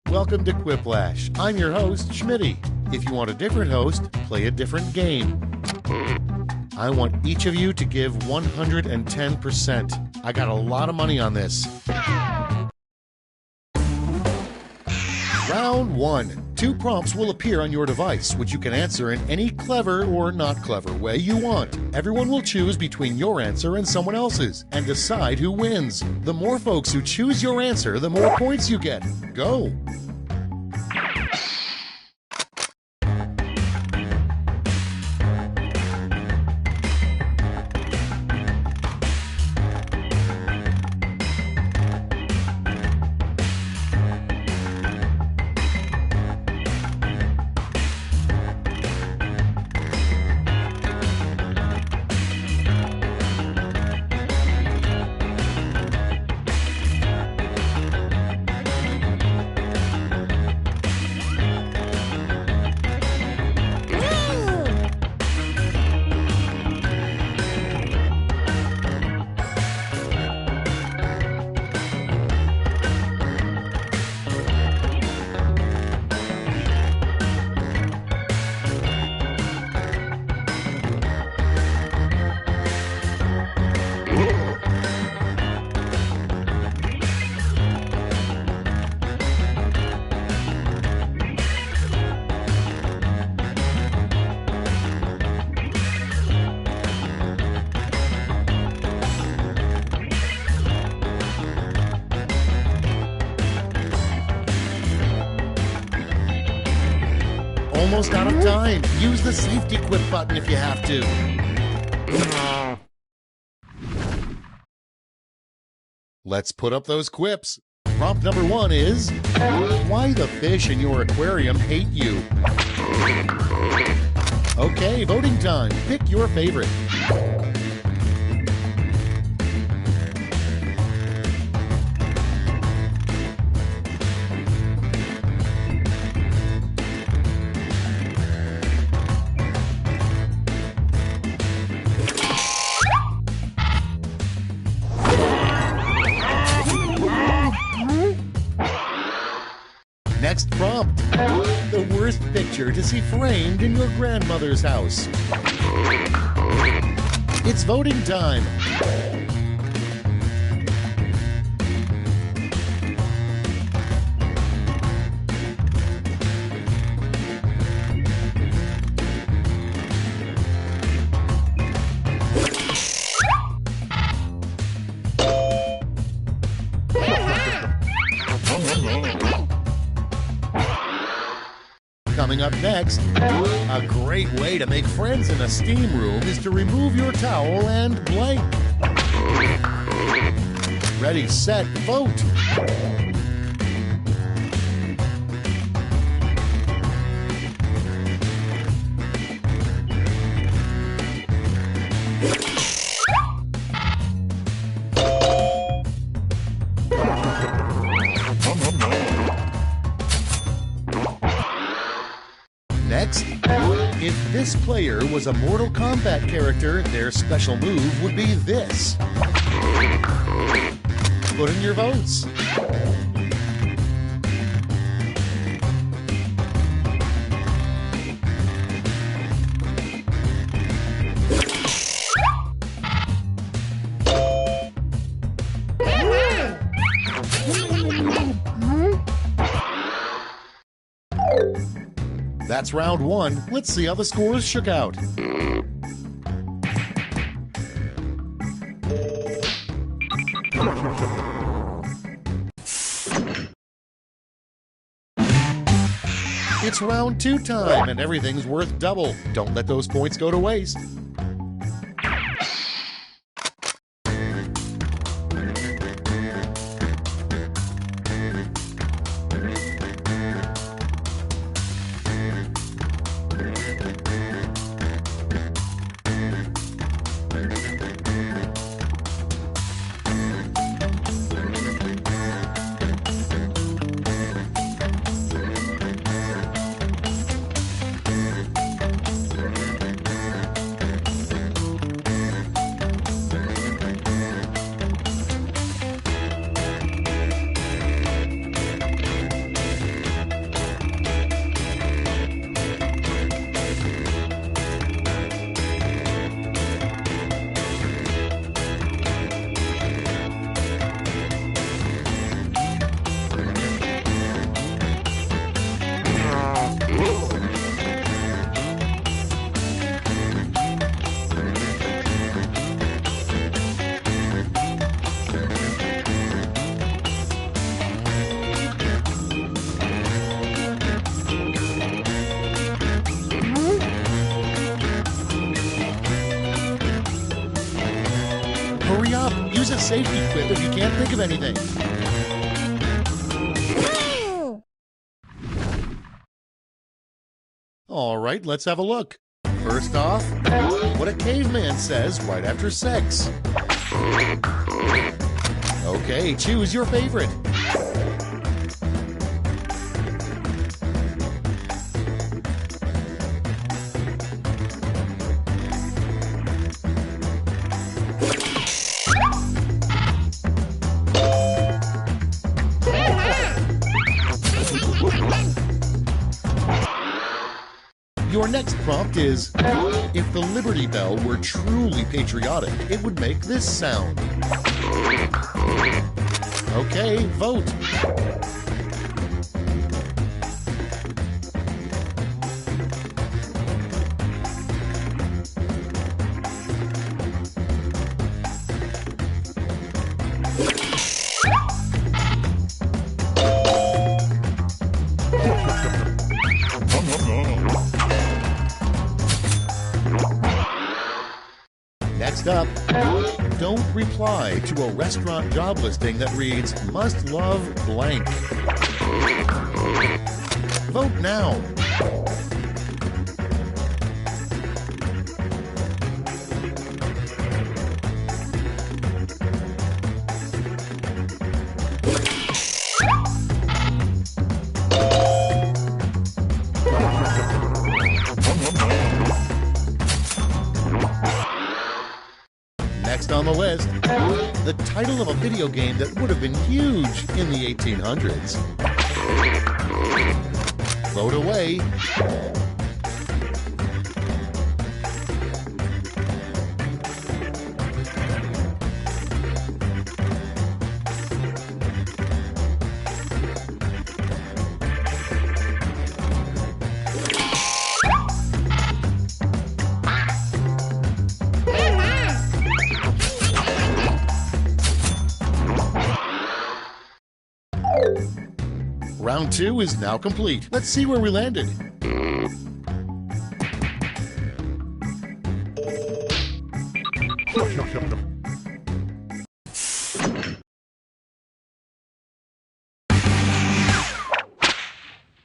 Welcome to Quiplash. I'm your host, Schmitty. If you want a different host, play a different game. I want each of you to give 110%. I got a lot of money on this. Round 1. 2 prompts will appear on your device, which you can answer in any clever or not clever way you want. Everyone will choose between your answer and someone else's, and decide who wins. The more folks who choose your answer, the more points you get. Go! Almost out of time. Use the safety quit button if you have to. Let's put up those quips. Prompt number 1 is, why the fish in your aquarium hate you? Okay, voting time. Pick your favorite. first picture to see framed in your grandmother's house? It's voting time. Coming up next, a great way to make friends in a steam room is to remove your towel and blank. Ready, set, vote. Next, if this player was a Mortal Kombat character, their special move would be this. Put in your votes. That's round one. Let's see how the scores shook out. It's round two time, and everything's worth double. Don't let those points go to waste. Hurry up! Use a safety quip if you can't think of anything. All right, let's have a look. First off, what a caveman says right after sex. Okay, choose your favorite. Your next prompt is, if the Liberty Bell were truly patriotic, it would make this sound. Okay, vote. Next up, don't reply to a restaurant job listing that reads, must love blank. Vote now. Next on the list, the title of a video game that would have been huge in the 1800s. Vote away. Round 2 is now complete. Let's see where we landed.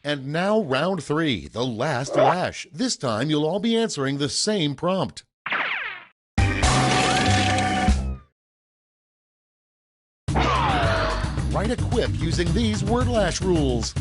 And now round 3, the last lash. This time you'll all be answering the same prompt. Write a quip using these word lash rules.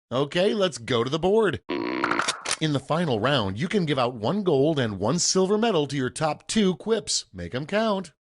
Okay, let's go to the board. In the final round, you can give out 1 gold and 1 silver medal to your top 2 quips. Make them count.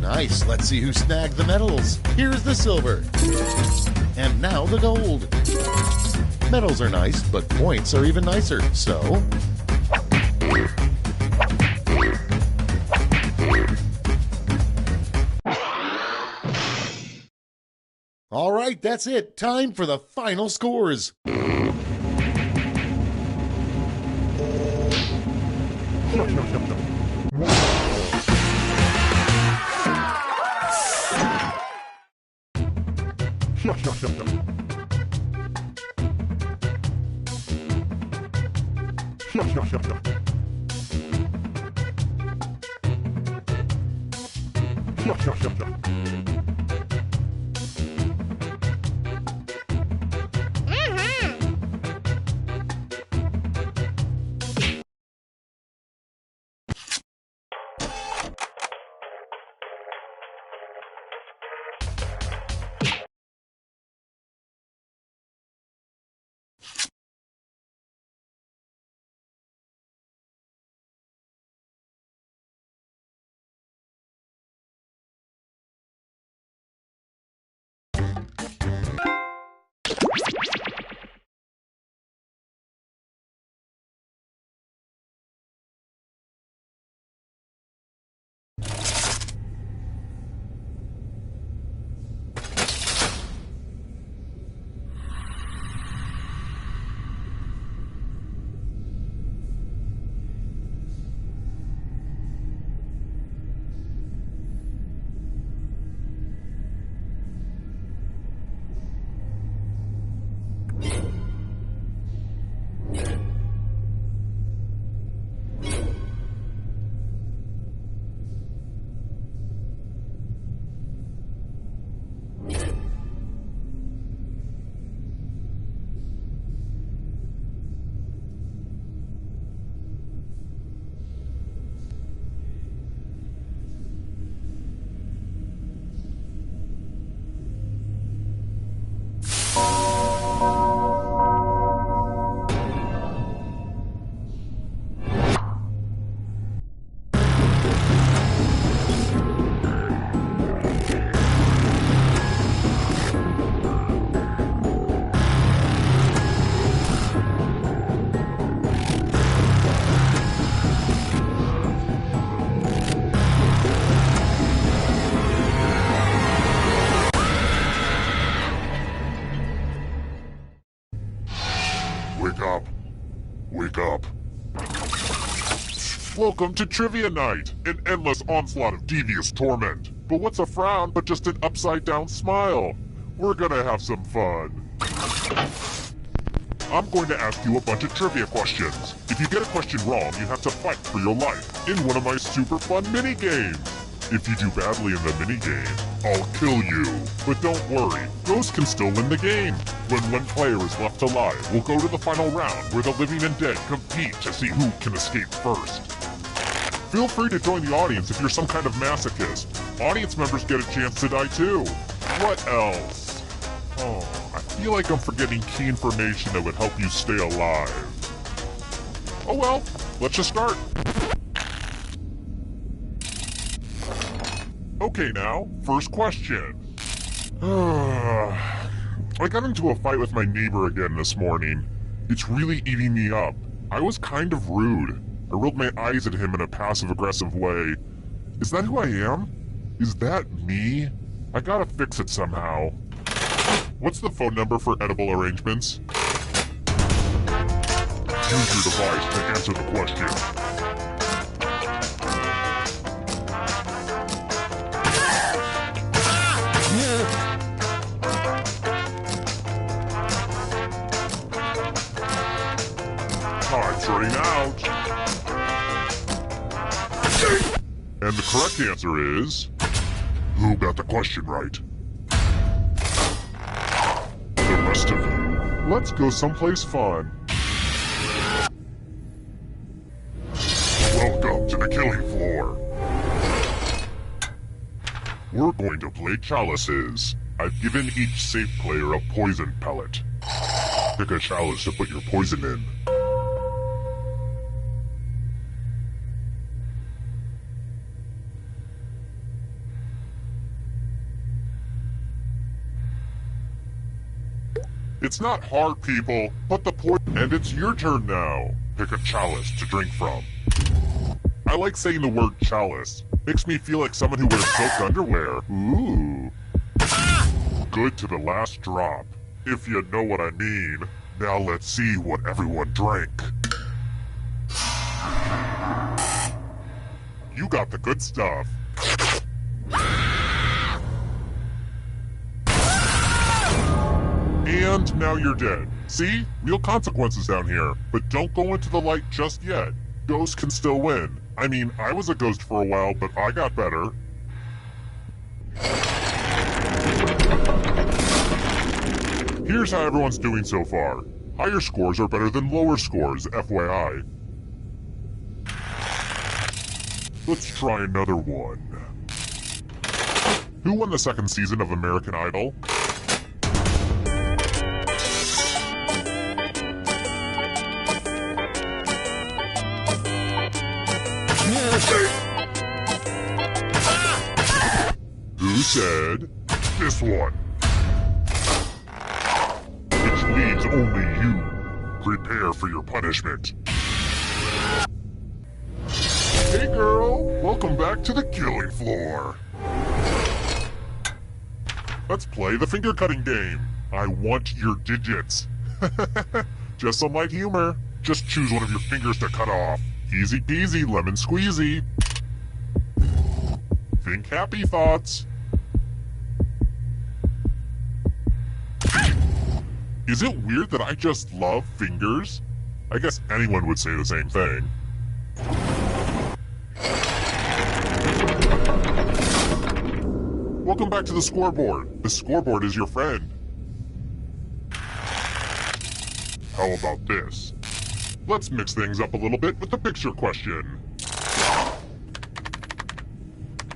Nice, let's see who snagged the medals. Here's the silver. And now the gold. Medals are nice, but points are even nicer, so... All right, that's it. Time for the final scores. Welcome to Trivia Night, an endless onslaught of devious torment. But what's a frown but just an upside-down smile? We're gonna have some fun. I'm going to ask you a bunch of trivia questions. If you get a question wrong, you have to fight for your life in one of my super fun mini-games. If you do badly in the mini-game, I'll kill you. But don't worry, ghosts can still win the game. When one player is left alive, we'll go to the final round where the living and dead compete to see who can escape first. Feel free to join the audience if you're some kind of masochist. Audience members get a chance to die too. What else? Oh, I feel like I'm forgetting key information that would help you stay alive. Oh well, let's just start. Okay now, first question. I got into a fight with my neighbor again this morning. It's really eating me up. I was kind of rude. I rolled my eyes at him in a passive-aggressive way. Is that who I am? Is that me? I gotta fix it somehow. What's the phone number for edible arrangements? Use your device to answer the question. Time's running out. And the correct answer is... Who got the question right? The rest of you. Let's go someplace fun. Welcome to the killing floor. We're going to play chalices. I've given each safe player a poison pellet. Pick a chalice to put your poison in. It's not hard, people. Put the poison, and it's your turn now. Pick a chalice to drink from. I like saying the word chalice. Makes me feel like someone who wears soaked underwear. Ooh. Good to the last drop. If you know what I mean. Now let's see what everyone drank. You got the good stuff. And now you're dead. See? Real consequences down here. But don't go into the light just yet. Ghosts can still win. I mean, I was a ghost for a while, but I got better. Here's how everyone's doing so far. Higher scores are better than lower scores, FYI. Let's try another one. Who won the second season of American Idol? Who said this one? Which leaves only you. Prepare for your punishment. Hey girl, welcome back to the killing floor. Let's play the finger cutting game. I want your digits. Just some light humor. Just choose one of your fingers to cut off. Easy peasy, lemon squeezy. Think happy thoughts. Is it weird that I just love fingers? I guess anyone would say the same thing. Welcome back to the scoreboard. The scoreboard is your friend. How about this? Let's mix things up a little bit with the picture question.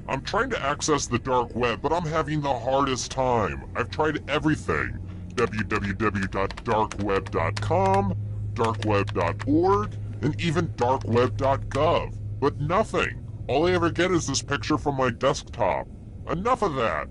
I'm trying to access the dark web, but I'm having the hardest time. I've tried everything. www.darkweb.com, darkweb.org, and even darkweb.gov. But nothing. All I ever get is this picture from my desktop. Enough of that.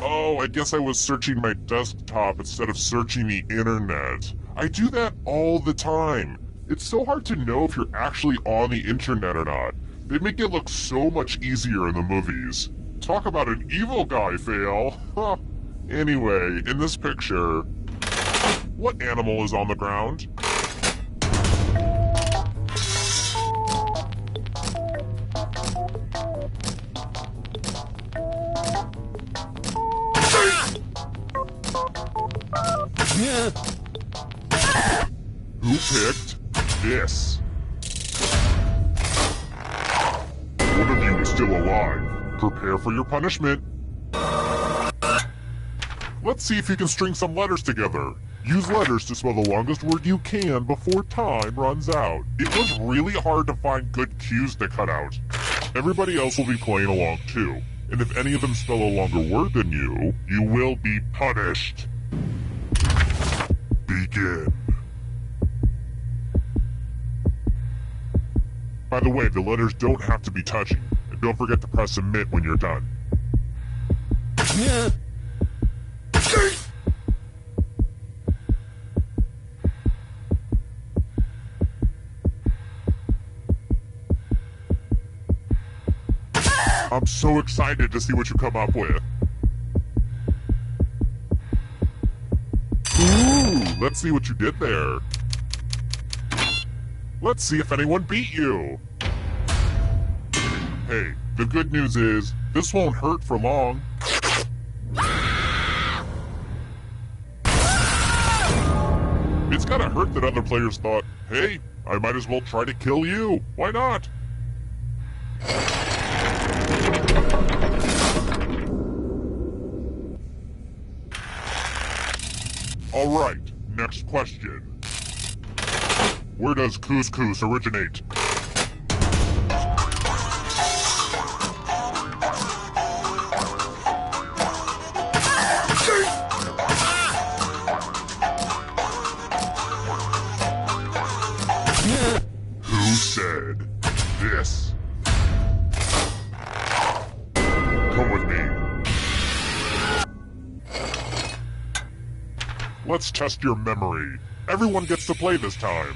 Oh, I guess I was searching my desktop instead of searching the internet. I do that all the time. It's so hard to know if you're actually on the internet or not. They make it look so much easier in the movies. Talk about an evil guy fail. Huh. Anyway, in this picture, what animal is on the ground? picked this. One of you is still alive. Prepare for your punishment. Let's see if you can string some letters together. Use letters to spell the longest word you can before time runs out. It was really hard to find good cues to cut out. Everybody else will be playing along too. And if any of them spell a longer word than you, you will be punished. Begin. By the way, the letters don't have to be touching. And don't forget to press submit when you're done. I'm so excited to see what you come up with. Ooh, let's see what you did there. Let's see if anyone beat you. Hey, the good news is, this won't hurt for long. It's gotta hurt that other players thought, hey, I might as well try to kill you. Why not? Alright, next question. Where does couscous originate? Who said this? Come with me. Let's test your memory. Everyone gets to play this time.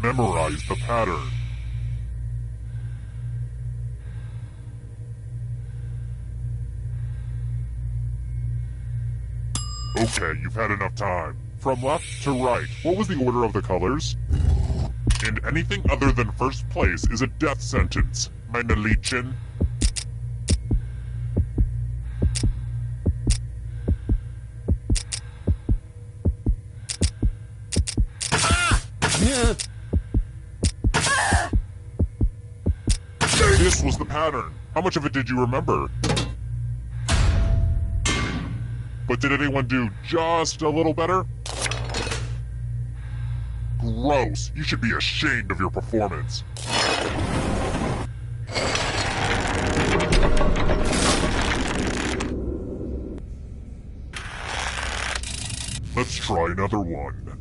Memorize the pattern. Okay, you've had enough time. From left to right, what was the order of the colors? And anything other than first place is a death sentence, meine Liebchen. This was the pattern. How much of it did you remember? But did anyone do just a little better? Gross. You should be ashamed of your performance. Let's try another one.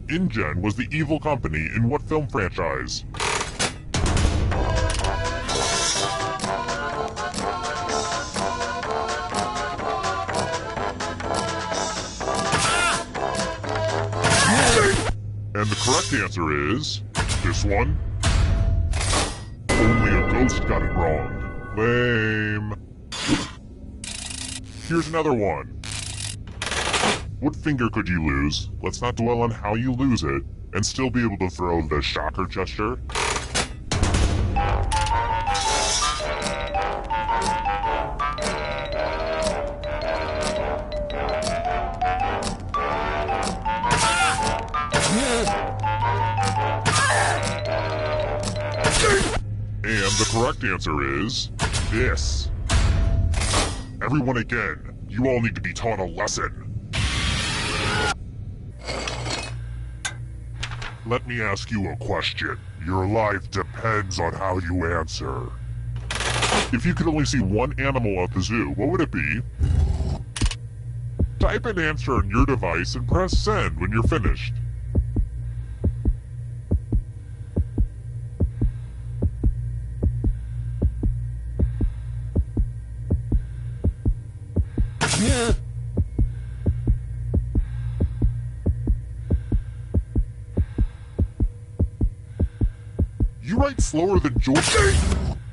InGen was the evil company in what film franchise? And the correct answer is this one. Only a ghost got it wrong. Lame. Here's another one. What finger could you lose? Let's not dwell on how you lose it, and still be able to throw the shocker gesture. And the correct answer is this. Everyone again, you all need to be taught a lesson. Let me ask you a question. Your life depends on how you answer. If you could only see one animal at the zoo, what would it be? Type an answer on your device and press send when you're finished. You write slower than George.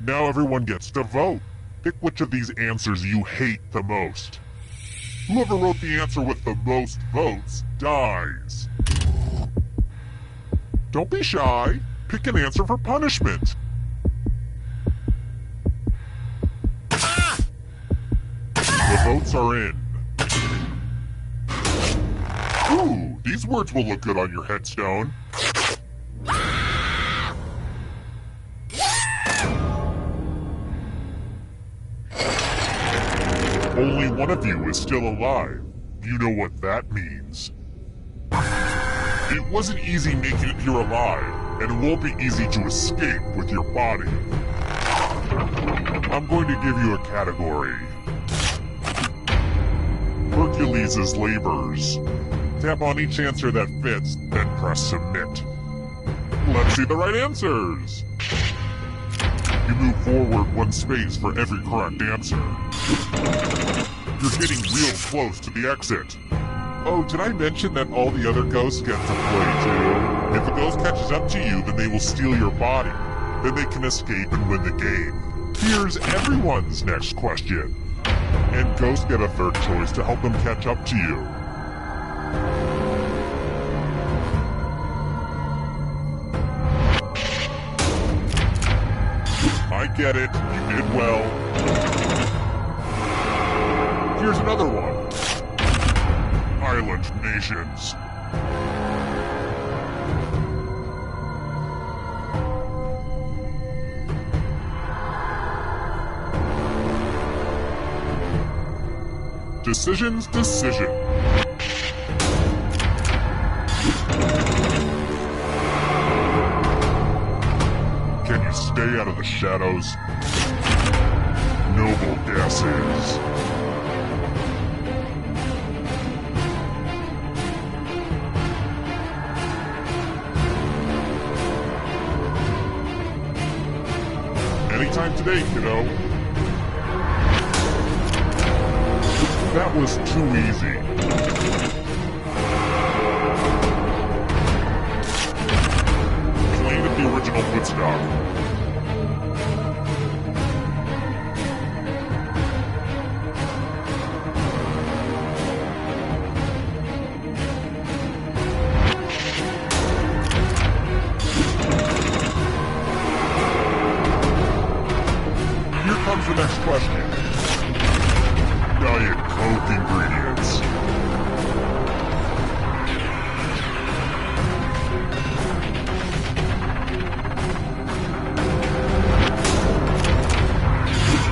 Now everyone gets to vote. Pick which of these answers you hate the most. Whoever wrote the answer with the most votes dies. Don't be shy. Pick an answer for punishment. The votes are in. Ooh, These words will look good on your headstone. Only one of you is still alive. You know what that means. It wasn't easy making it here alive, and it won't be easy to escape with your body. I'm going to give you a category. Hercules' labors. Tap on each answer that fits, then press submit. Let's see the right answers. You move forward one space for every correct answer. You're getting real close to the exit. Oh, did I mention that all the other ghosts get to play too? If a ghost catches up to you, then they will steal your body. Then they can escape and win the game. Here's everyone's next question. And ghosts get a third choice to help them catch up to you. I get it, you did well. Here's another one. Island nations. Decision. Can you stay out of the shadows? Noble gases. Anytime today, kiddo. That was too easy. Clean at the original Woodstock. Here comes the next question. Diet Coke ingredients.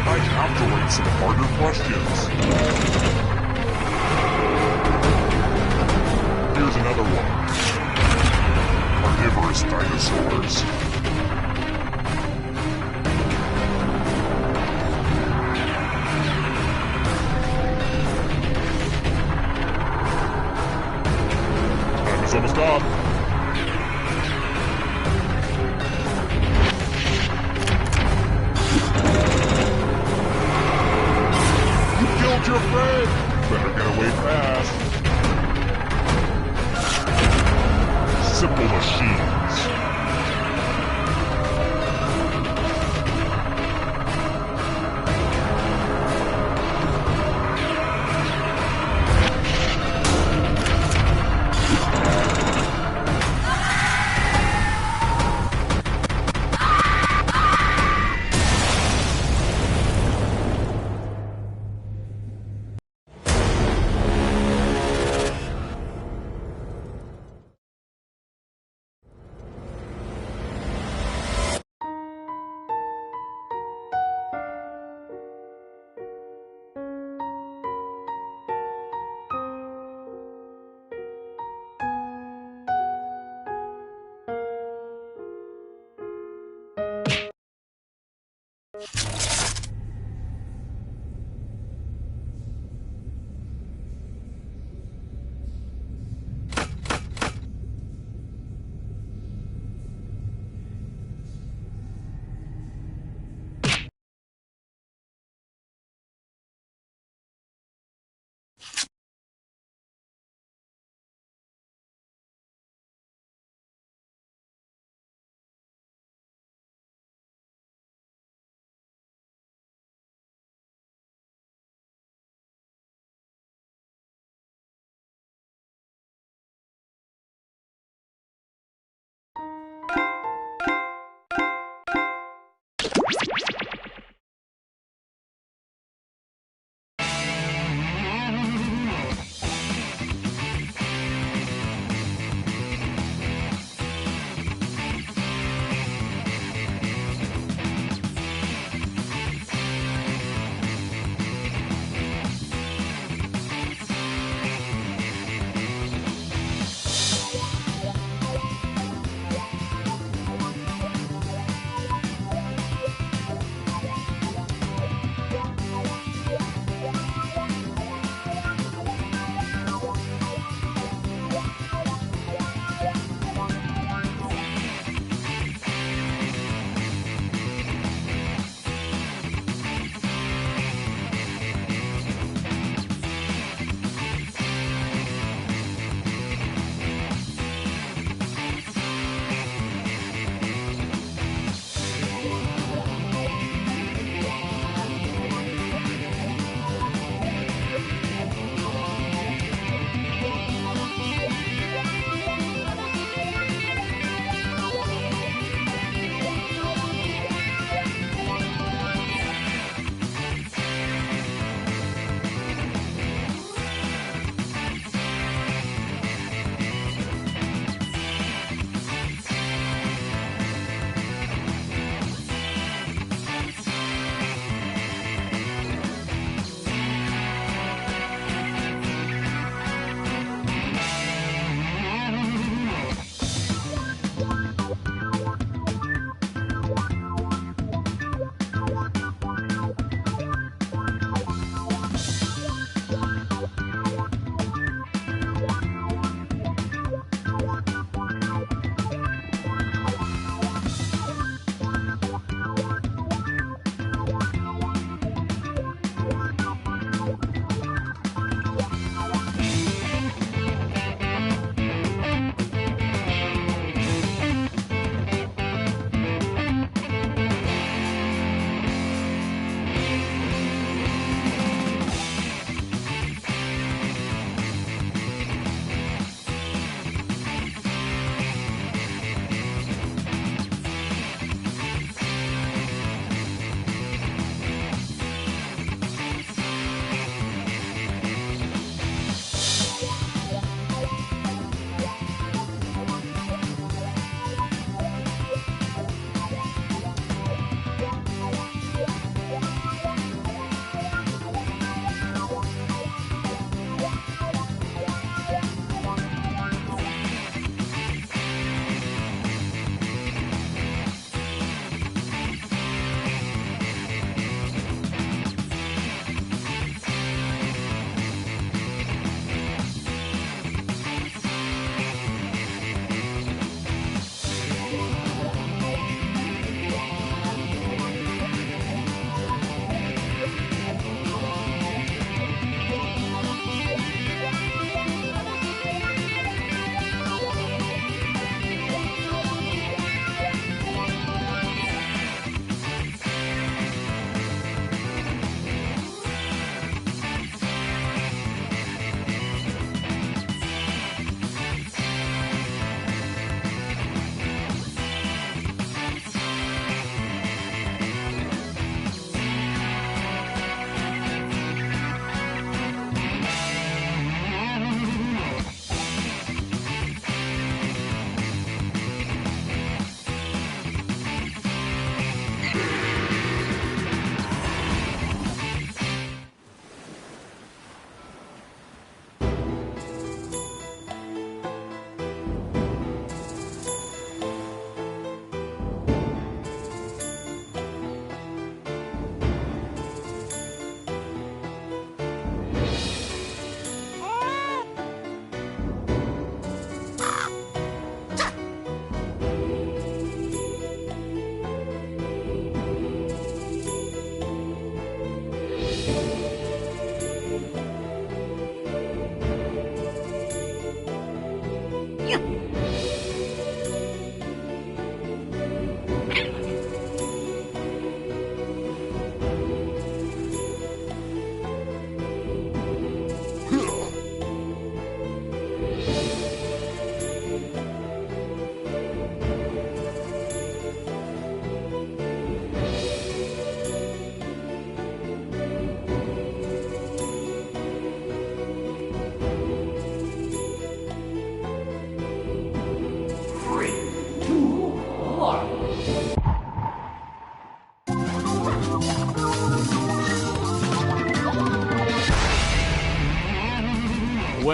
I have to write some harder questions. Here's another one. Carnivorous dinosaurs. Almost up. You killed your friend! Better get away fast. Simple machines.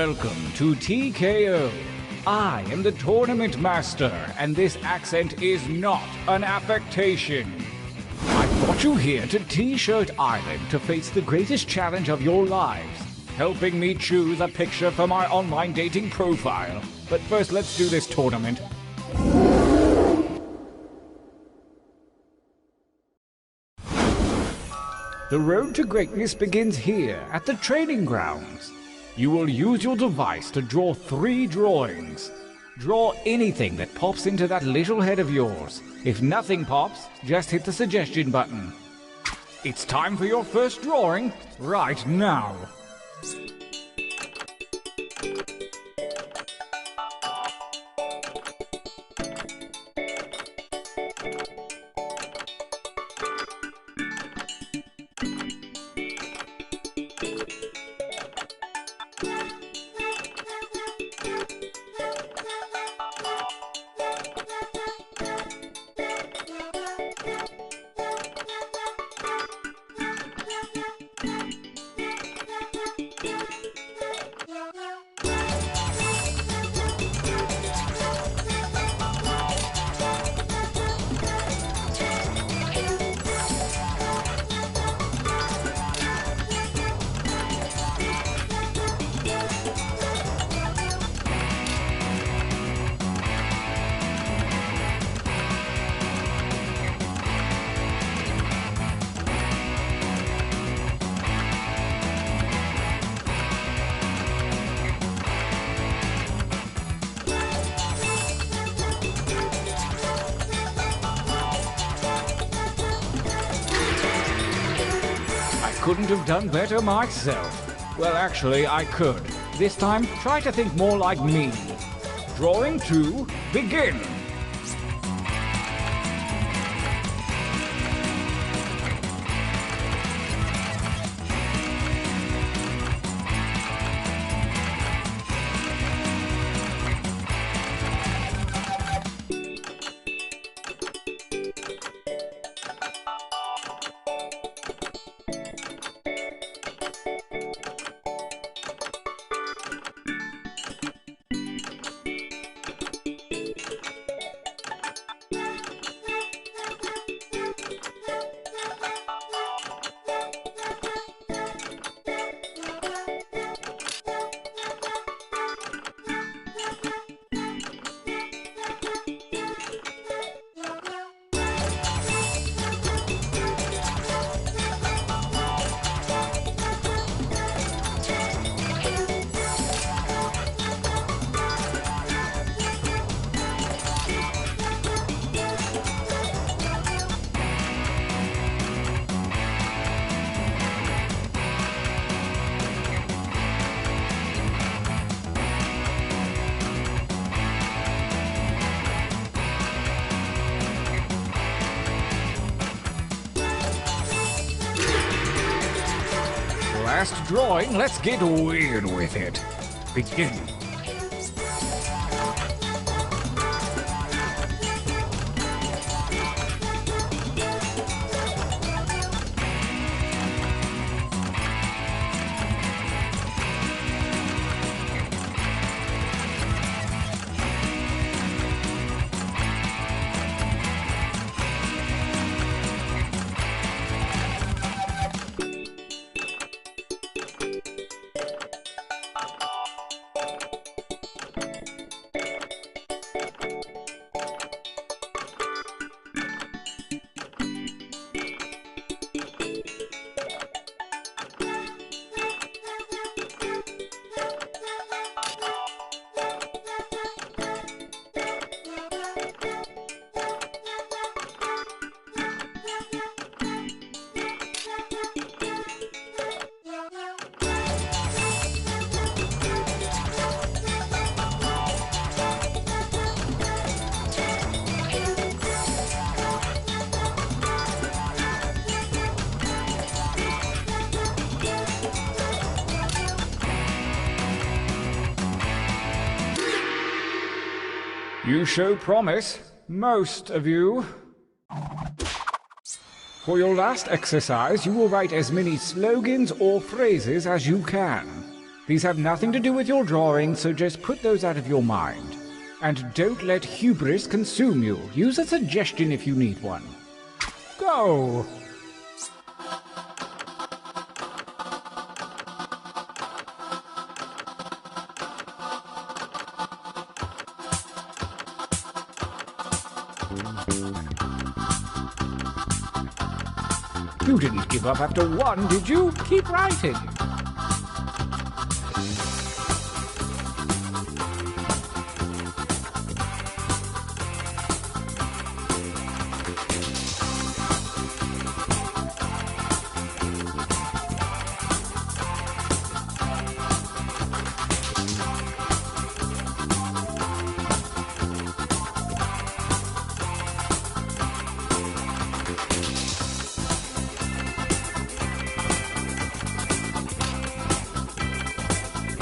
Welcome to TKO. I am the tournament master, and this accent is not an affectation. I brought you here to T-Shirt Island to face the greatest challenge of your lives, helping me choose a picture for my online dating profile. But first, let's do this tournament. The road to greatness begins here, at the training grounds. You will use your device to draw 3 drawings. Draw anything that pops into that little head of yours. If nothing pops, just hit the suggestion button. It's time for your first drawing, right now. Couldn't have done better myself. Well, actually, I could. This time, try to think more like me. Drawing 2, begin! Last drawing, let's get weird with it. Begin. You show promise, most of you. For your last exercise, you will write as many slogans or phrases as you can. These have nothing to do with your drawing, so just put those out of your mind. And don't let hubris consume you. Use a suggestion if you need one. Go! You didn't give up after one, did you? Keep writing.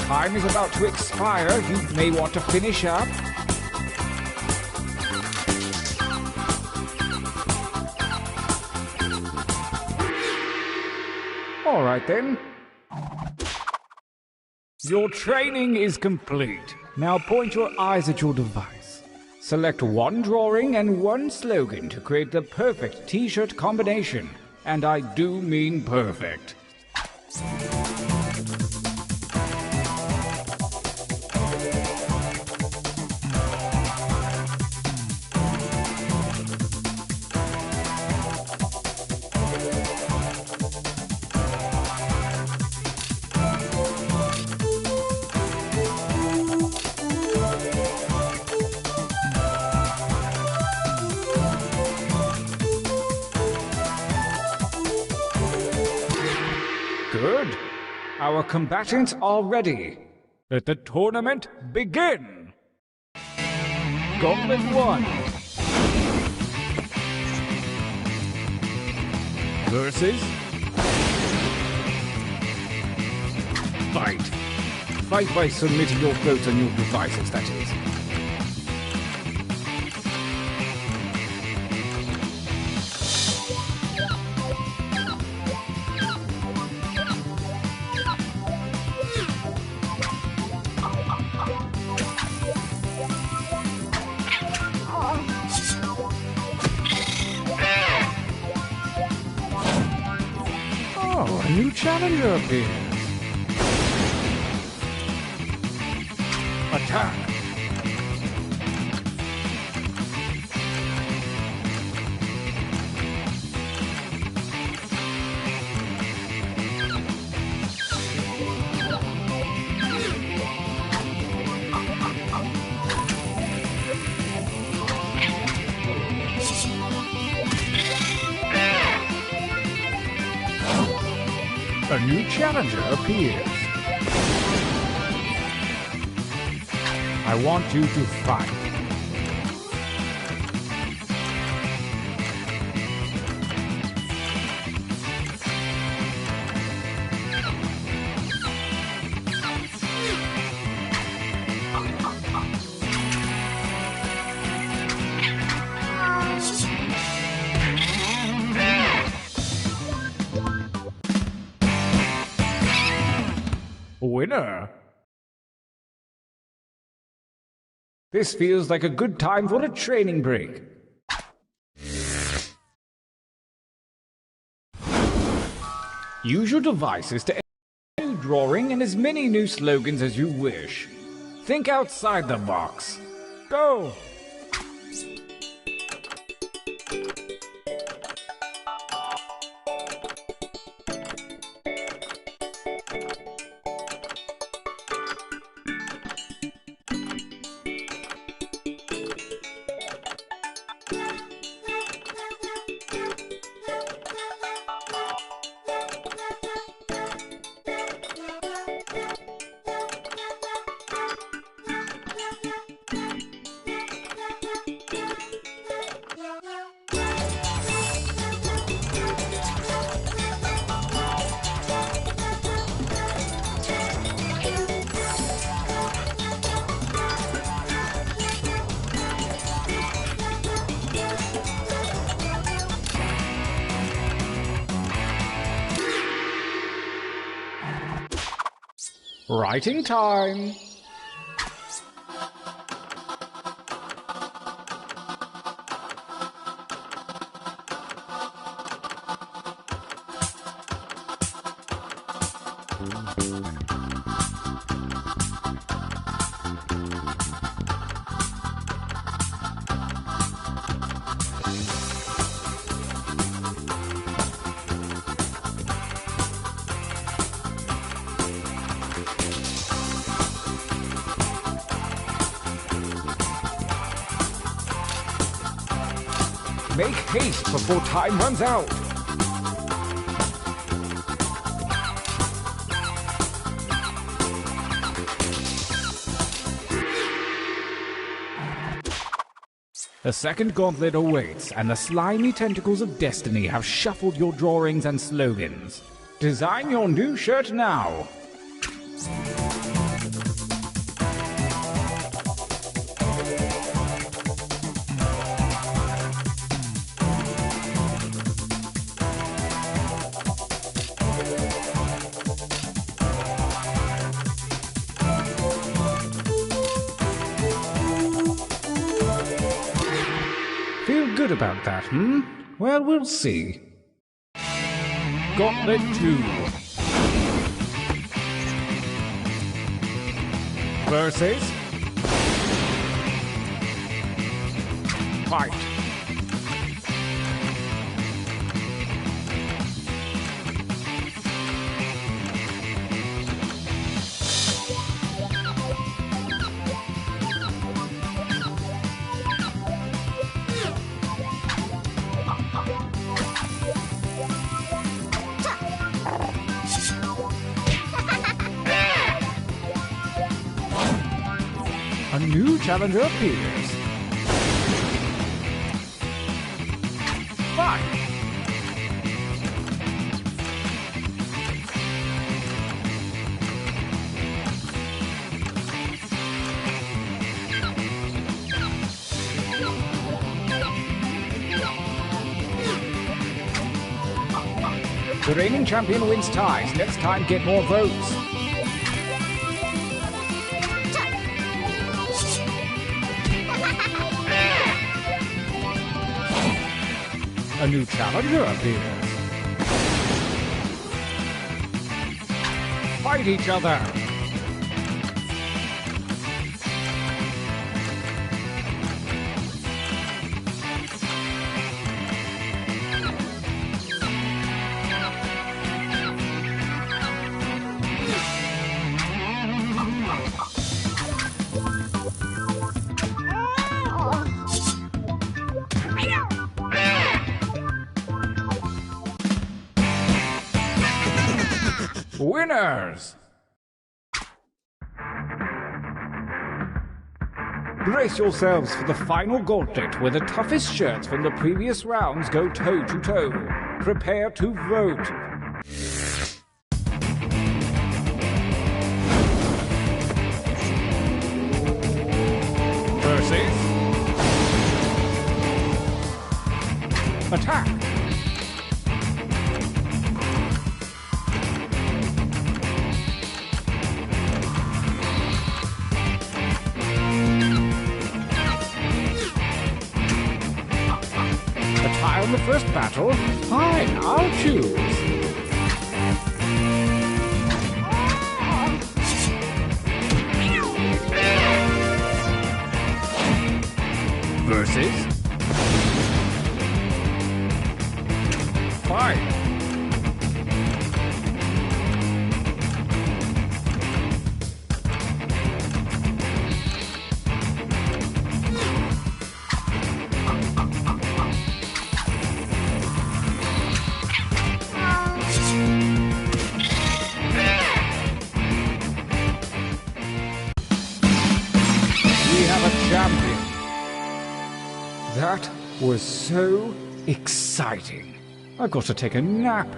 Time is about to expire. You may want to finish up. All right then. Your training is complete. Now point your eyes at your device. Select one drawing and one slogan to create the perfect t-shirt combination. And I do mean perfect. Good. Our combatants are ready. Let the tournament begin. Gauntlet 1. Versus... Fight. Fight by submitting your votes on your devices, that is. Oh, a new challenger appears. Attack! A new challenger appears. I want you to fight. Winner! This feels like a good time for a training break. Use your devices to enter a new drawing and as many new slogans as you wish. Think outside the box. Go! Writing time. Make haste before time runs out. A second gauntlet awaits, and the slimy tentacles of destiny have shuffled your drawings and slogans. Design your new shirt now. Feel good about that, hmm? Well, we'll see. Gauntlet 2. Versus... Fight. A new challenger appears. Fight! The reigning champion wins ties. Next time, get more votes. A new challenger appears. Fight each other. Winners! Brace yourselves for the final gauntlet where the toughest shirts from the previous rounds go toe-to-toe. Prepare to vote. Versus... Attack! On the first battle, fine, I'll choose. Versus... Fine. Champion. That was so exciting. I've got to take a nap.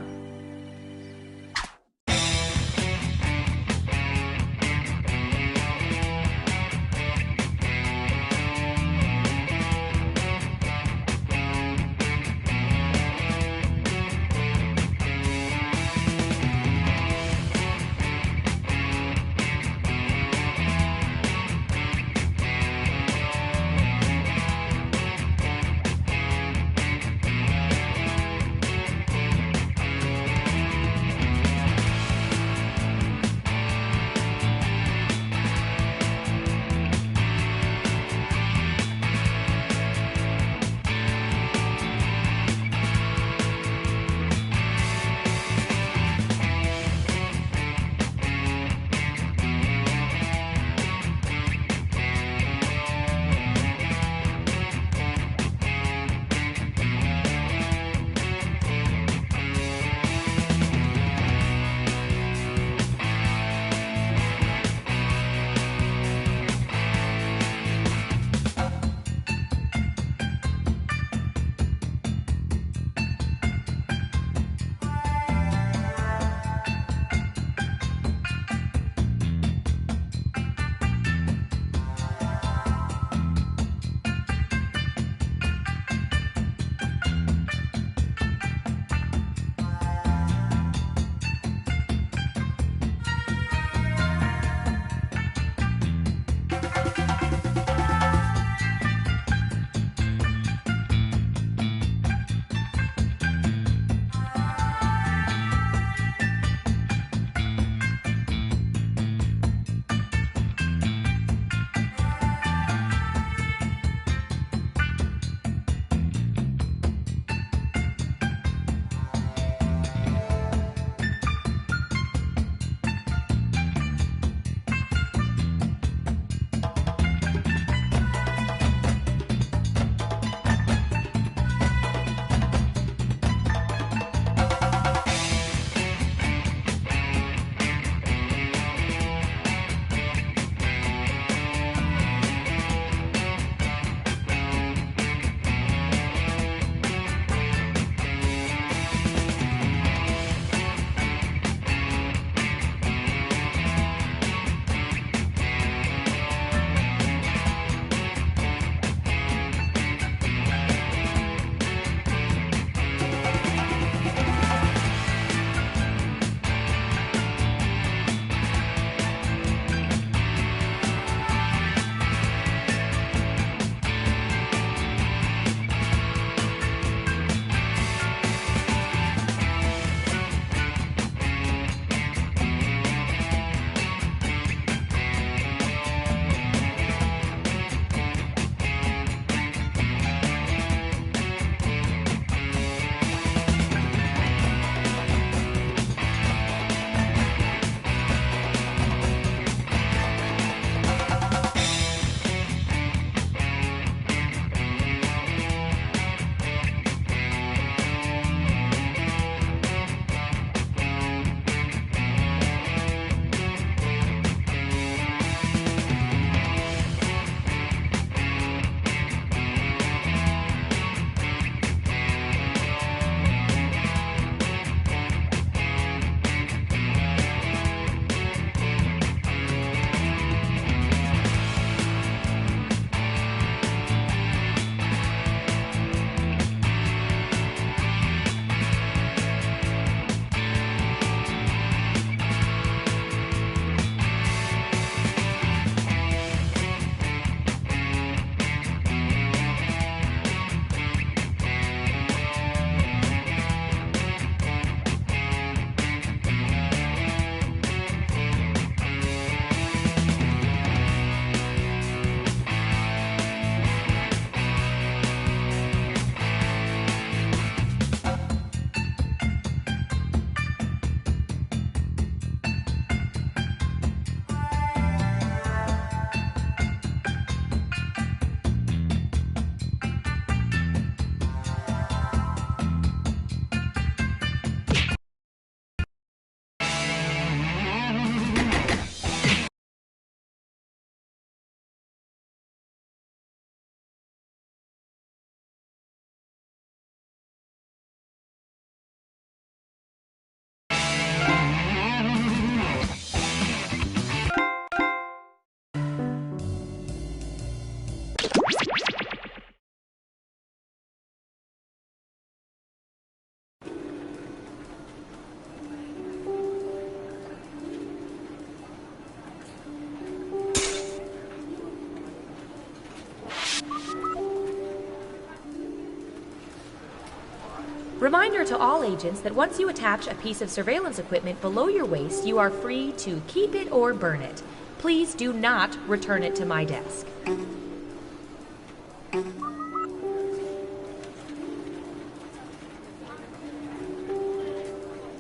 Reminder to all agents that once you attach a piece of surveillance equipment below your waist, you are free to keep it or burn it. Please do not return it to my desk.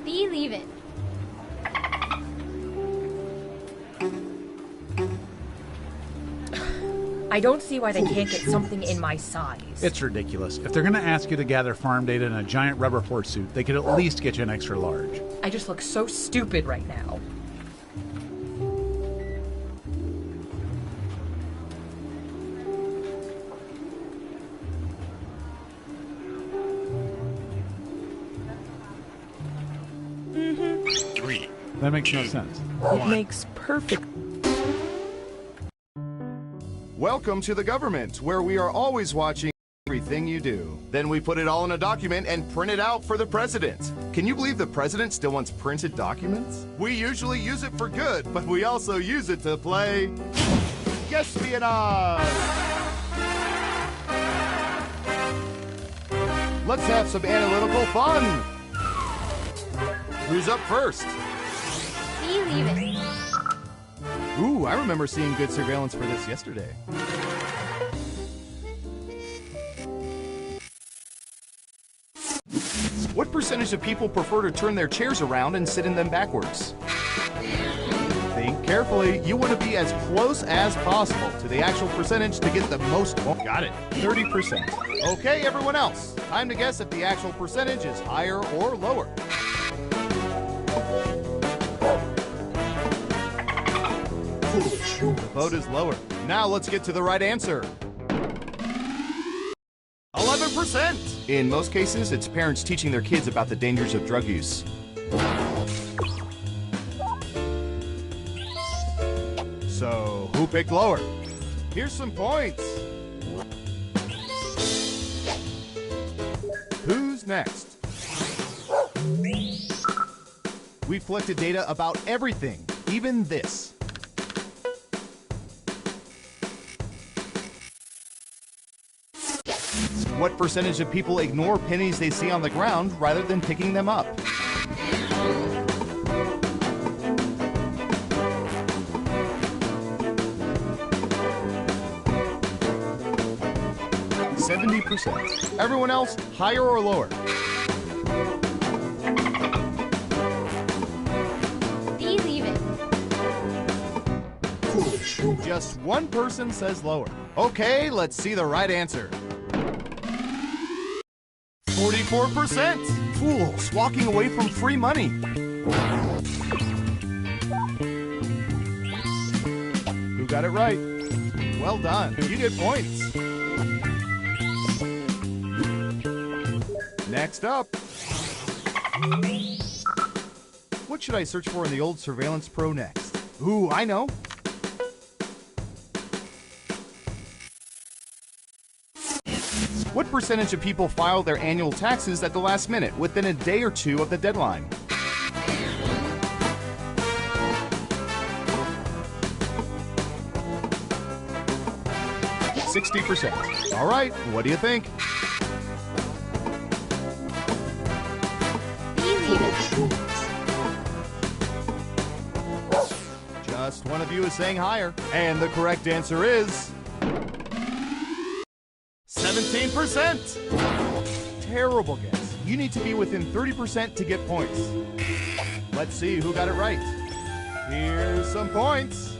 Believe it. I don't see why they can't get something in my size. It's ridiculous. If they're going to ask you to gather farm data in a giant rubber port suit, they could at least get you an extra large. I just look so stupid right now. That makes no sense. It makes perfect. Welcome to the government, where we are always watching everything you do. Then we put it all in a document and print it out for the president. Can you believe the president still wants printed documents? We usually use it for good, but we also use it to play espionage. Let's have some analytical fun. Who's up first? Believe it. Ooh, I remember seeing good surveillance for this yesterday. What percentage of people prefer to turn their chairs around and sit in them backwards? Think carefully. You want to be as close as possible to the actual percentage to get the most. Oh, got it. 30%. Okay, everyone else. Time to guess if the actual percentage is higher or lower. The vote is lower. Now let's get to the right answer. 11%! In most cases, it's parents teaching their kids about the dangers of drug use. So, who picked lower? Here's some points. Who's next? We've collected data about everything, even this. What percentage of people ignore pennies they see on the ground rather than picking them up? %. Everyone else, higher or lower? Believe it. Just one person says lower. Okay, let's see the right answer. 44%! Fools, walking away from free money. Who got it right? Well done. You get points. Next up. What should I search for in the old Surveillance Pro next? Ooh, I know. What percentage of people file their annual taxes at the last minute, within a day or two of the deadline? %60. All right, what do you think? Believe it. Just one of you is saying higher, and the correct answer is 17%! Terrible guess. You need to be within 30% to get points. Let's see who got it right. Here's some points.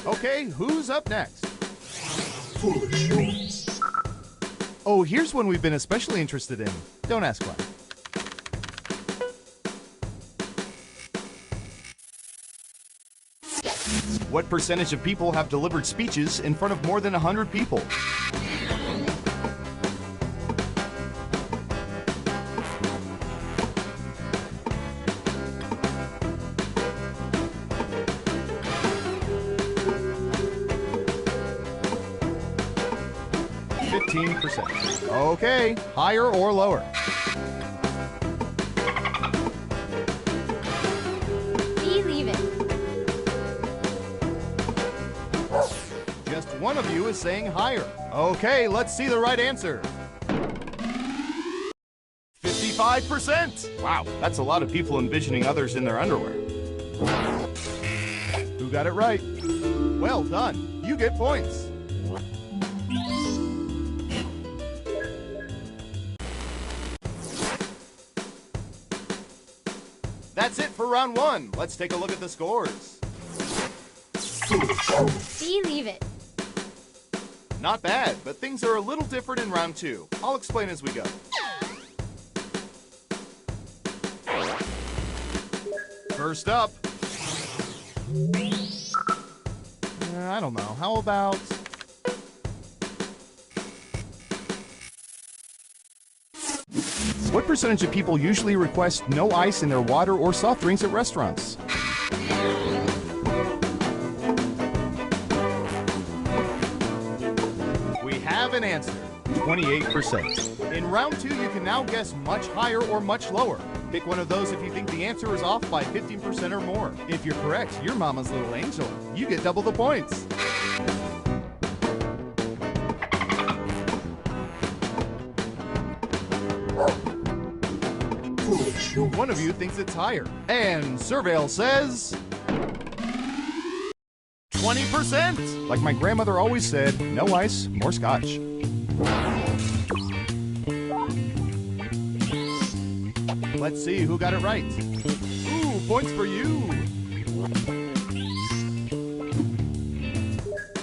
Okay, who's up next? Oh, here's one we've been especially interested in. Don't ask why. What percentage of people have delivered speeches in front of more than 100 people? %. Okay, higher or lower? Believe it. Just one of you is saying higher. Okay, let's see the right answer. 55%! Wow, that's a lot of people envisioning others in their underwear. Who got it right? Well done. You get points. That's it for round one. Let's take a look at the scores. Believe it. Not bad, but things are a little different in round two. I'll explain as we go. First up. I don't know. How about... What percentage of people usually request no ice in their water or soft drinks at restaurants? We have an answer. 28%. In round two, you can now guess much higher or much lower. Pick one of those if you think the answer is off by 15% or more. If you're correct, you're Mama's little angel. You get double the points. One of you thinks it's higher. And Surveil says... 20%! Like my grandmother always said, no ice, more scotch. Let's see who got it right. Ooh, points for you.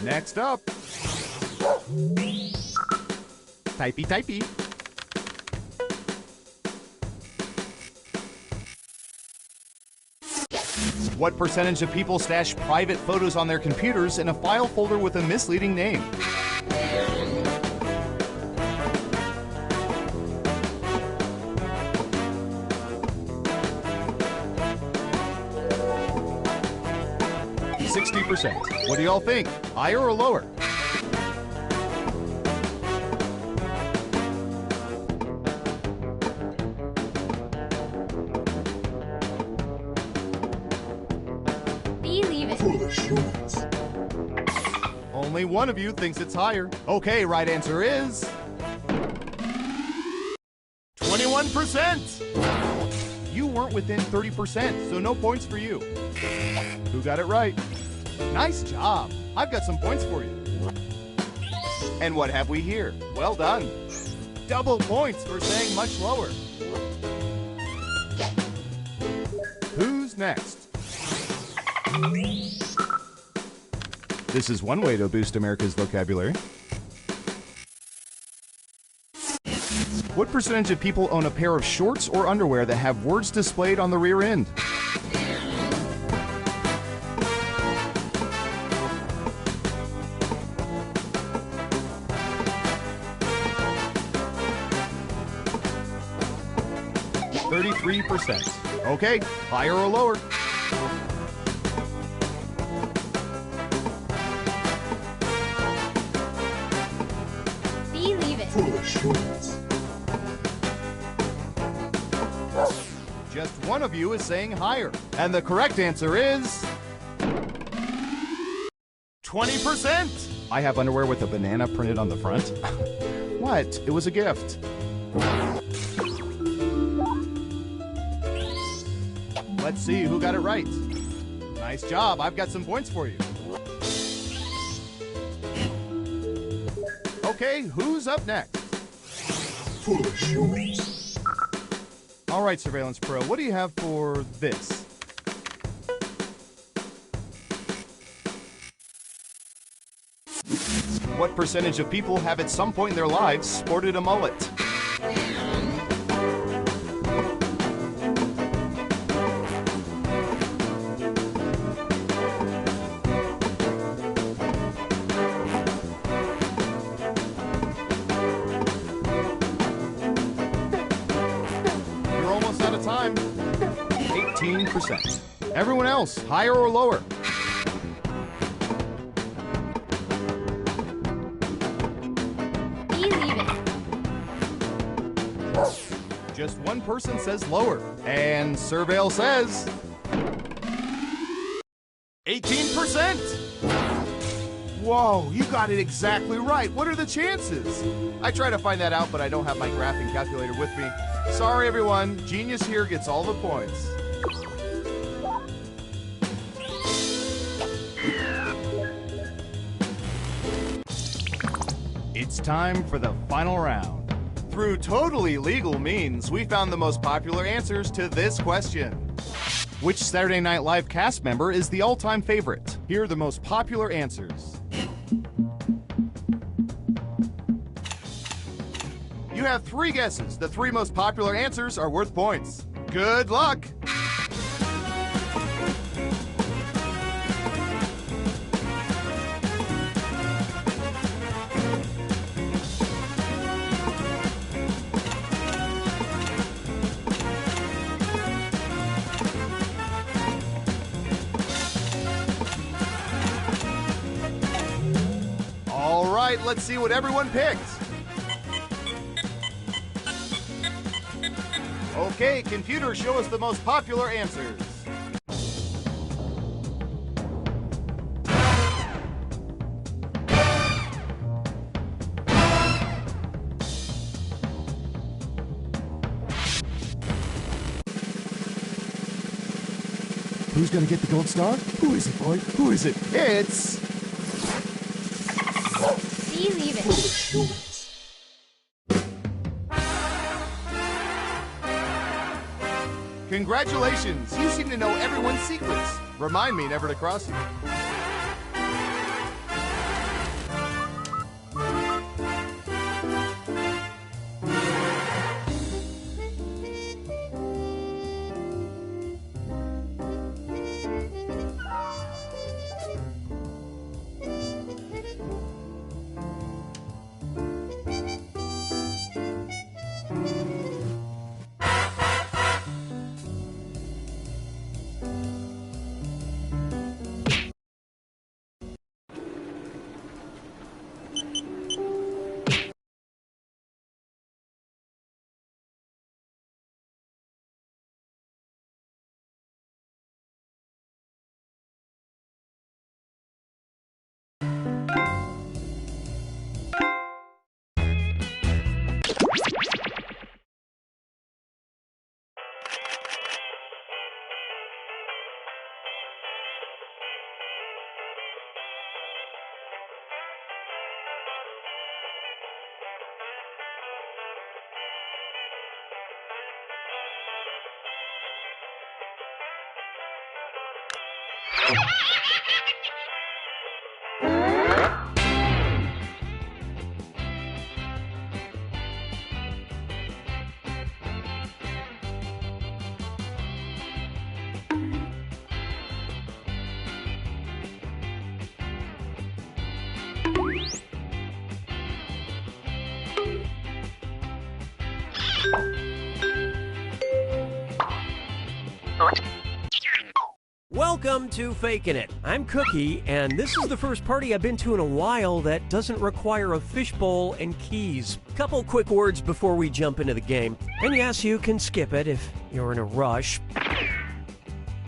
Next up. Typey, typey. What percentage of people stash private photos on their computers in a file folder with a misleading name? What do y'all think? Higher or lower? Believe it. Only one of you thinks it's higher. Okay, right answer is... 21%! You weren't within 30%, so no points for you. Who got it right? Nice job. I've got some points for you. And what have we here? Well done. Double points for saying much lower. Who's next? This is one way to boost America's vocabulary. What percentage of people own a pair of shorts or underwear that have words displayed on the rear end? %. Okay, higher or lower? Believe it. Just one of you is saying higher. And the correct answer is... 20%! I have underwear with a banana printed on the front. What? It was a gift. Let's see who got it right. Nice job. I've got some points for you. Okay, who's up next? All right, Surveillance Pro, what do you have for this? What percentage of people have at some point in their lives sported a mullet? Time. 18%. Everyone else, higher or lower? Believe it. Just one person says lower. And Surveil says... 18%! Whoa, you got it exactly right. What are the chances? I try to find that out, but I don't have my graphing calculator with me. Sorry, everyone. Genius here gets all the points. It's time for the final round. Through totally legal means, we found the most popular answers to this question. Which Saturday Night Live cast member is the all-time favorite? Here are the most popular answers. You have 3 guesses. The 3 most popular answers are worth points. Good luck! All right, let's see what everyone picked. Okay, computer, show us the most popular answers. Who's gonna get the gold star? Who is it, boy? Who is it? It's... Believe it. Congratulations! You seem to know everyone's secrets. Remind me never to cross you. Welcome to Fakin' It. I'm Cookie, and this is the first party I've been to in a while that doesn't require a fishbowl and keys. Couple quick words before we jump into the game. And yes, you can skip it if you're in a rush.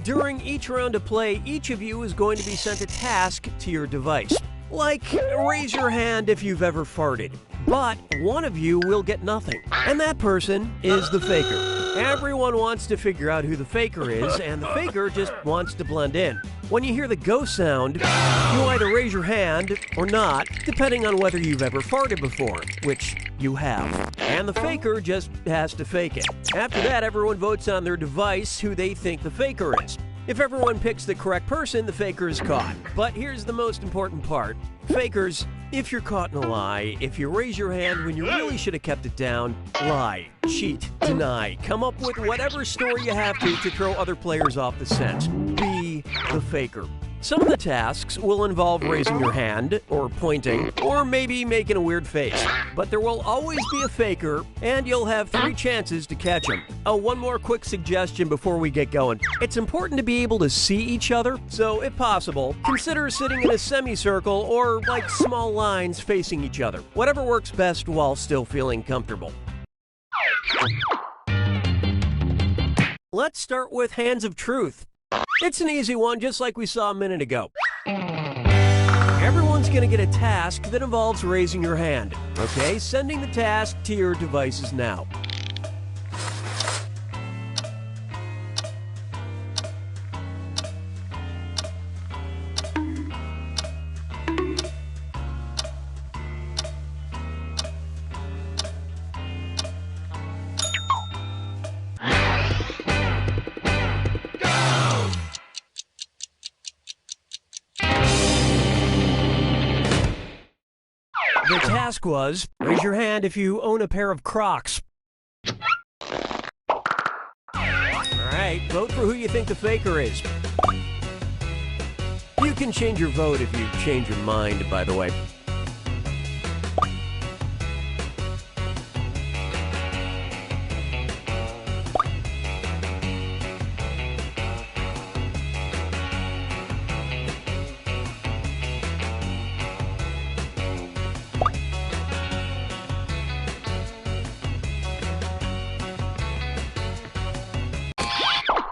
During each round of play, each of you is going to be sent a task to your device. Like, raise your hand if you've ever farted. But one of you will get nothing, and that person is the faker. Everyone wants to figure out who the faker is, and the faker just wants to blend in. When you hear the go sound, you either raise your hand or not, depending on whether you've ever farted before, which you have. And the faker just has to fake it. After that, everyone votes on their device who they think the faker is. If everyone picks the correct person, the faker is caught. But here's the most important part. Fakers, if you're caught in a lie, if you raise your hand when you really should have kept it down, lie, cheat, deny, come up with whatever story you have to throw other players off the scent. Be the faker. Some of the tasks will involve raising your hand, or pointing, or maybe making a weird face. But there will always be a faker, and you'll have 3 chances to catch him. Oh, one more quick suggestion before we get going. It's important to be able to see each other, so if possible, consider sitting in a semicircle or like small lines facing each other. Whatever works best while still feeling comfortable. Let's start with Hands of Truth. It's an easy one, just like we saw a minute ago. Everyone's going to get a task that involves raising your hand. Okay, sending the task to your devices now. The task was, raise your hand if you own a pair of Crocs. Alright, vote for who you think the faker is. You can change your vote if you change your mind, by the way.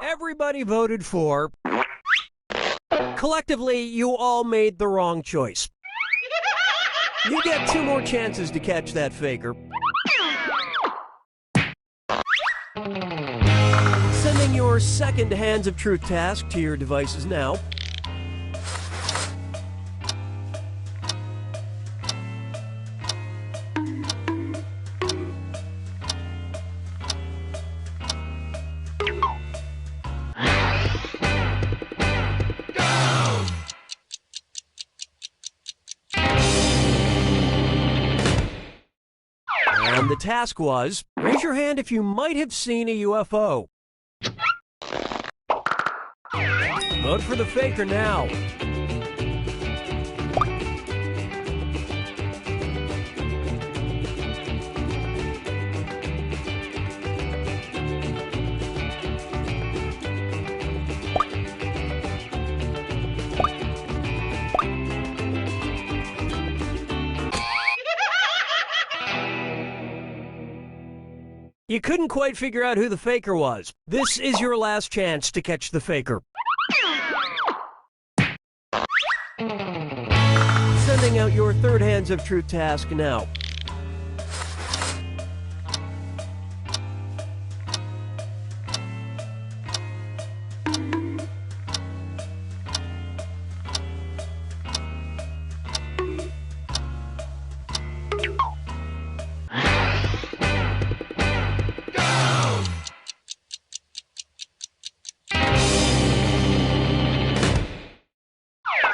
Everybody voted for. Collectively, you all made the wrong choice. You get 2 more chances to catch that faker. Sending your second Hands of Truth task to your devices now. And the task was, raise your hand if you might have seen a UFO. Vote for the faker now. You couldn't quite figure out who the faker was. This is your last chance to catch the faker. Sending out your third Hands of Truth task now.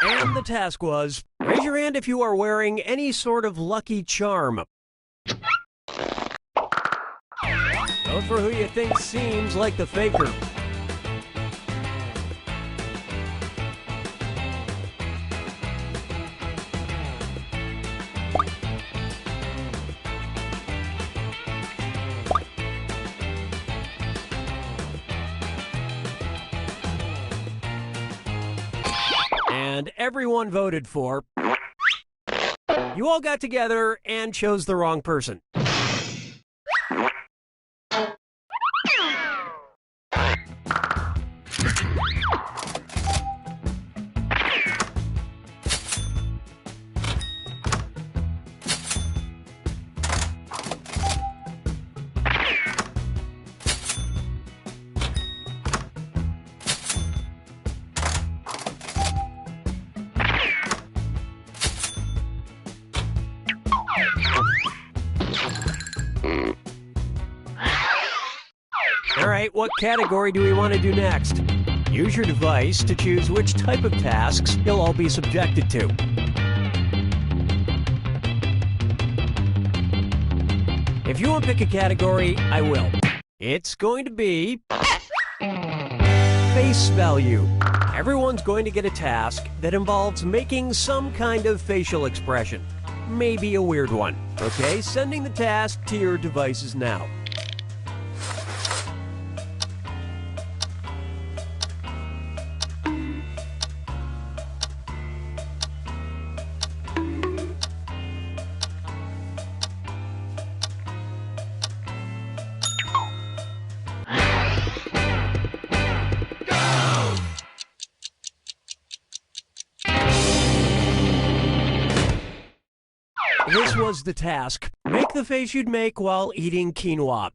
And the task was, raise your hand if you are wearing any sort of lucky charm. Vote for who you think seems like the faker. And everyone voted for. You all got together and chose the wrong person. All right, what category do we want to do next? Use your device to choose which type of tasks you'll all be subjected to. If you want to pick a category, I will. It's going to be face value. Everyone's going to get a task that involves making some kind of facial expression. Maybe a weird one. Okay, sending the task to your devices now. was the task. Make the face you'd make while eating quinoa.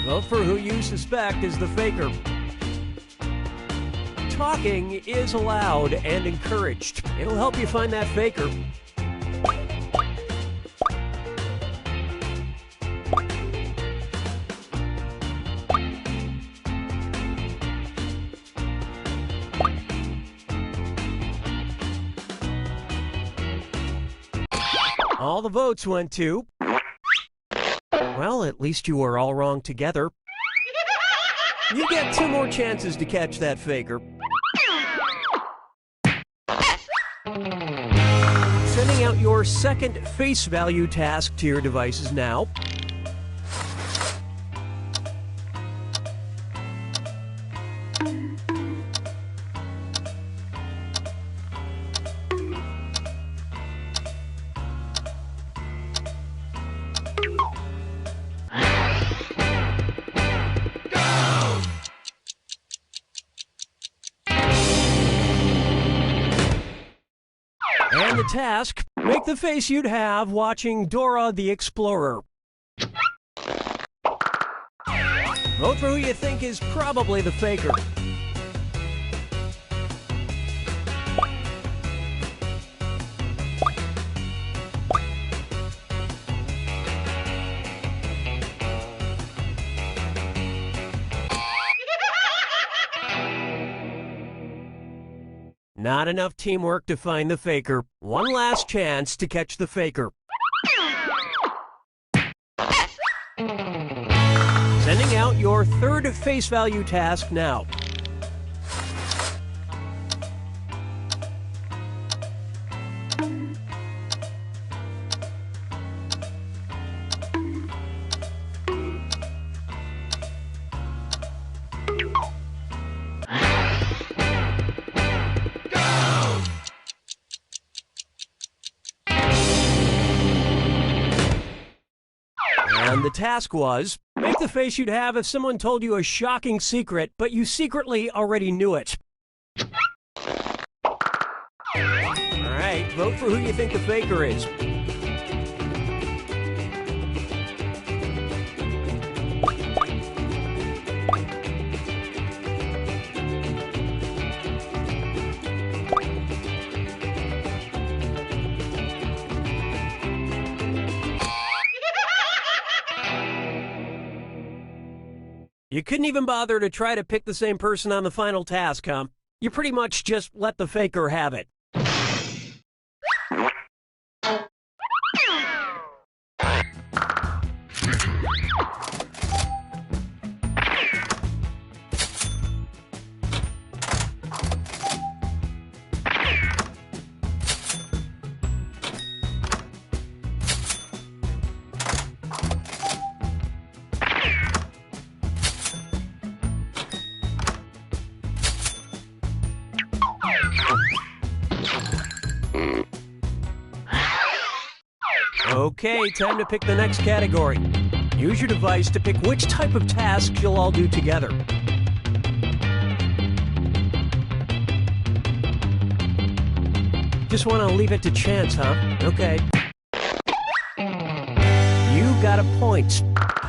Vote for who you suspect is the faker. Talking is allowed and encouraged. It'll help you find that faker. All the votes went to... Well, at least you were all wrong together. You get 2 more chances to catch that faker. Sending out your second face value task to your devices now. And the task, make the face you'd have watching Dora the Explorer. Vote for who you think is probably the faker. Not enough teamwork to find the faker. One last chance to catch the faker. Sending out your third face value task now. And the task was, make the face you'd have if someone told you a shocking secret, but you secretly already knew it. All right, vote for who you think the faker is. You couldn't even bother to try to pick the same person on the final task, huh? You pretty much just let the faker have it. Okay, time to pick the next category. Use your device to pick which type of task you'll all do together. Just want to leave it to chance, huh? Okay. You got a point.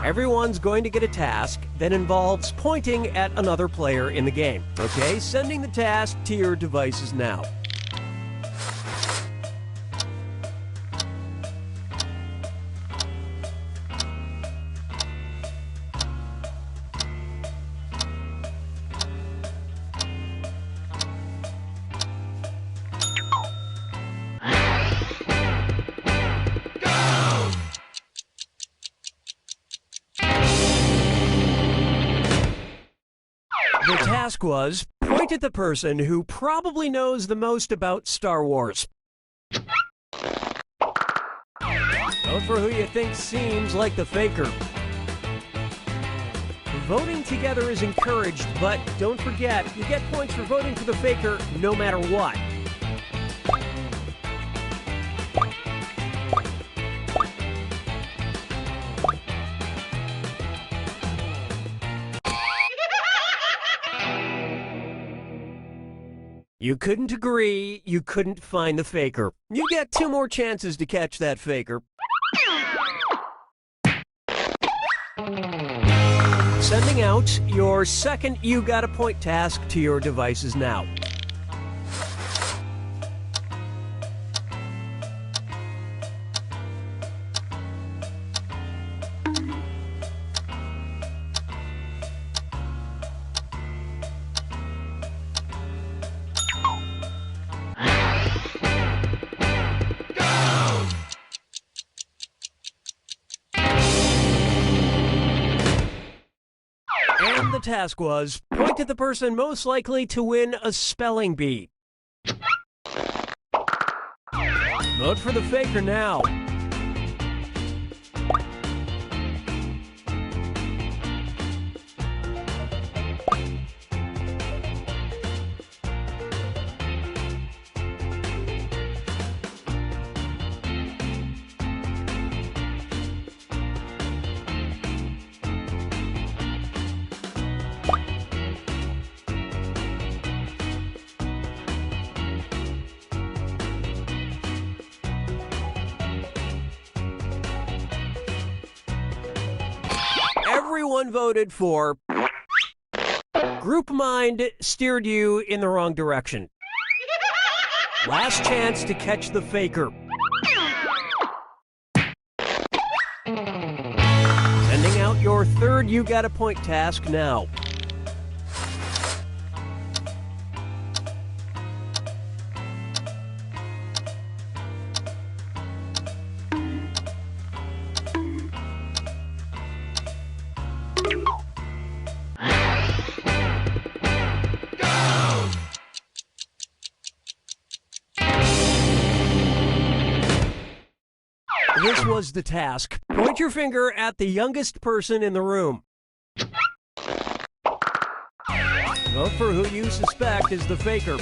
Everyone's going to get a task that involves pointing at another player in the game. Okay, sending the task to your devices now. The task was, point at the person who probably knows the most about Star Wars. Vote for who you think seems like the faker. Voting together is encouraged, but don't forget, you get points for voting for the faker no matter what. You couldn't agree, you couldn't find the faker. You get 2 more chances to catch that faker. Sending out your second You Got a Point task to your devices now. And the task was, point at the person most likely to win a spelling bee. Vote for the faker now. Everyone voted for. Group Mind steered you in the wrong direction. Last chance to catch the faker. Sending out your third You Got a Point task now. This was the task. Point your finger at the youngest person in the room. Vote for who you suspect is the faker.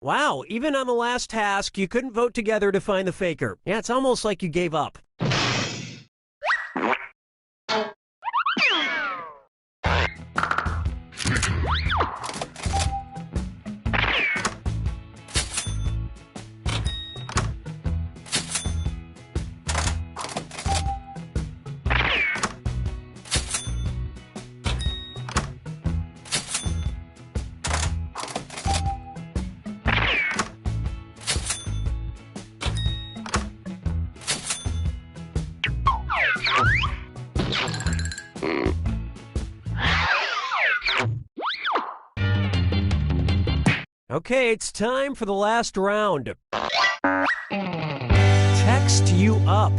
Wow, even on the last task, you couldn't vote together to find the faker. Yeah, it's almost like you gave up. Okay, it's time for the last round. Text you up.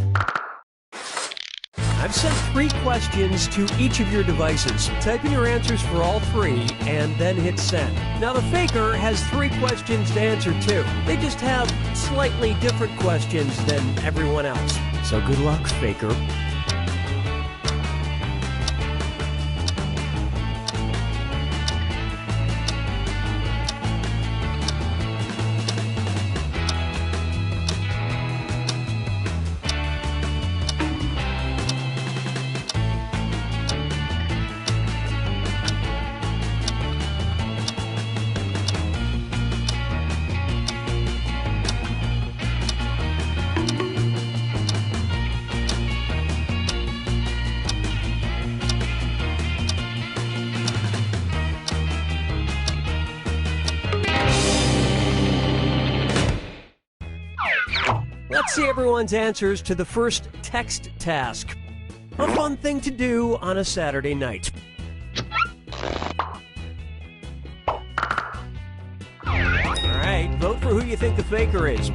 I've sent 3 questions to each of your devices. Type in your answers for all 3 and then hit send. Now the faker has 3 questions to answer too. They just have slightly different questions than everyone else. So good luck, faker. Let's see everyone's answers to the first text task. A fun thing to do on a Saturday night. Alright, vote for who you think the faker is.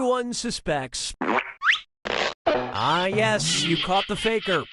everyone suspects. Ah, yes, you caught the faker.